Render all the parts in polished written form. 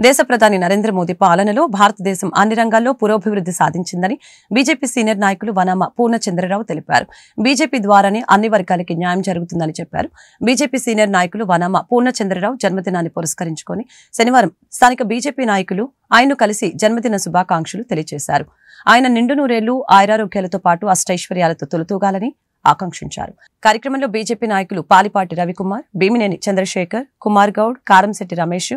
దేశ ప్రధాని నరేంద్ర మోదీ పాలనలో భారతదేశం అన్ని రంగాల్లో పురోభివృద్ధి సాధించిందని బీజేపీ సీనియర్ నాయకులు వనామ పూర్ణచంద్రరావు తెలిపారు. బీజేపీ ద్వారానే అన్ని వర్గాలకి న్యాయం జరుగుతుందని చెప్పారు. బీజేపీ సీనియర్ నాయకులు వనామ పూర్ణచంద్రరావు జన్మదినాన్ని పురస్కరించుకొని శనివారం స్థానిక బీజేపీ నాయకులు ఆయన్ను కలిసి జన్మదిన శుభాకాంక్షలు తెలియజేశారు. ఆయన నిండు నూరేళ్లు ఆయురారోగ్యాలతో పాటు అష్టైశ్వర్యాలతో తొలుతూగాలని ఆకాంక్షించారు. కార్యక్రమంలో బీజేపీ నాయకులు పాలిపాటి రవికుమార్, భీమినేని చంద్రశేఖర్, కుమార్ గౌడ్, కారంశెట్టి రమేష్,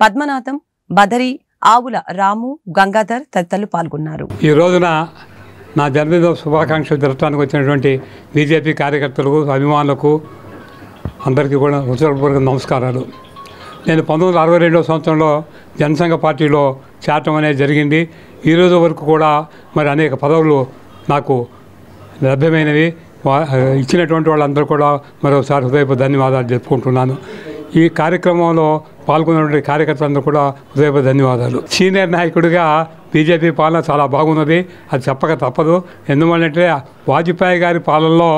పద్మనాథం, బదరి, ఆవుల రాము, గంగాధర్ తదితరులు పాల్గొన్నారు. ఈ రోజున నా జన్మదిన శుభాకాంక్షలు జరపడానికి వచ్చినటువంటి బీజేపీ కార్యకర్తలకు, అభిమానులకు అందరికీ కూడా హృదయపూర్వక నమస్కారాలు. నేను 1962 సంవత్సరంలో జనసంఘ పార్టీలో చేరటం అనేది జరిగింది. ఈరోజు వరకు కూడా మరి అనేక పదవులు నాకు లభ్యమైనవి. ఇచ్చినటువంటి వాళ్ళందరూ కూడా మరోసారి హృదయపూర్వక ధన్యవాదాలు చెప్పుకుంటున్నాను. ఈ కార్యక్రమంలో పాల్గొన్నటువంటి కార్యకర్తలందరూ కూడా హృదయపూర్వక ధన్యవాదాలు. సీనియర్ నాయకుడిగా బీజేపీ పాలన చాలా బాగున్నది, అది చెప్పక తప్పదు. ఎందువల్లంటే వాజ్పేయి గారి పాలనలో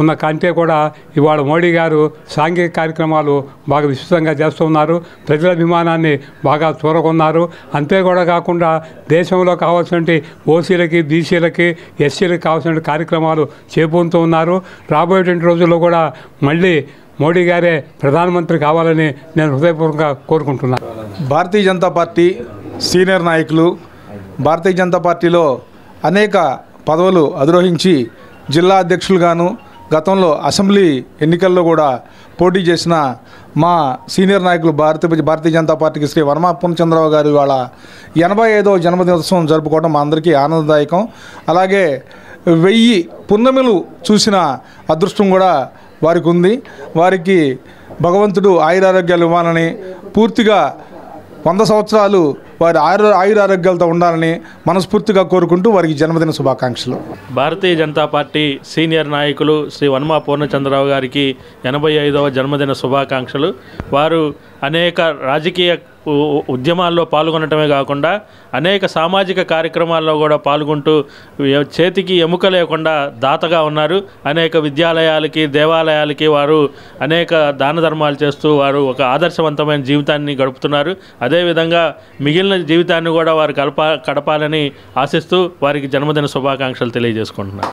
ఉన్న కంటే కూడా ఇవాళ మోడీ గారు సాంఘిక కార్యక్రమాలు బాగా విస్తృతంగా చేస్తున్నారు. ప్రజల అభిమానాన్ని బాగా చూరగొన్నారు. అంతే కూడా కాకుండా దేశంలో కావాల్సినటువంటి ఓసీలకి, బీసీలకి, ఎస్సీలకి కావాల్సిన కార్యక్రమాలు చేపడుతూ ఉన్నారు. రాబోయేటువంటి రోజుల్లో కూడా మళ్ళీ మోడీ గారే ప్రధానమంత్రి కావాలని నేను హృదయపూర్వకంగా కోరుకుంటున్నాను. భారతీయ జనతా పార్టీ సీనియర్ నాయకులు, భారతీయ జనతా పార్టీలో అనేక పదవులు అధిరోహించి జిల్లా అధ్యక్షులుగాను, గతంలో అసెంబ్లీ ఎన్నికల్లో కూడా పోటీ చేసిన మా సీనియర్ నాయకులు భారతీయ జనతా పార్టీకి శ్రీ వనమా పూర్ణచంద్రరావు గారు ఇవాళ 85వ జన్మదినోత్సవం జరుపుకోవడం మా అందరికీ ఆనందదాయకం. అలాగే 1000 పున్నమిలు చూసిన అదృష్టం కూడా వారికి ఉంది. వారికి భగవంతుడు ఆయురారోగ్యాలు ఇవ్వాలని, పూర్తిగా 100 సంవత్సరాలు వారి ఆయురారోగ్యాలతో ఉండాలని మనస్ఫూర్తిగా కోరుకుంటూ వారికి జన్మదిన శుభాకాంక్షలు. భారతీయ జనతా పార్టీ సీనియర్ నాయకులు శ్రీ వనమా పూర్ణచంద్రరావు గారికి 85వ జన్మదిన శుభాకాంక్షలు. వారు అనేక రాజకీయ ఉద్యమాల్లో పాల్గొనటమే కాకుండా అనేక సామాజిక కార్యక్రమాల్లో కూడా పాల్గొంటూ చేతికి ఎముక లేకుండా దాతగా ఉన్నారు. అనేక విద్యాలయాలకి, దేవాలయాలకి వారు అనేక దాన ధర్మాలు చేస్తూ వారు ఒక ఆదర్శవంతమైన జీవితాన్ని గడుపుతున్నారు. అదేవిధంగా మిగిలిన జీవితాన్ని కూడా వారు గడపాలని ఆశిస్తూ వారికి జన్మదిన శుభాకాంక్షలు తెలియజేసుకుంటున్నారు.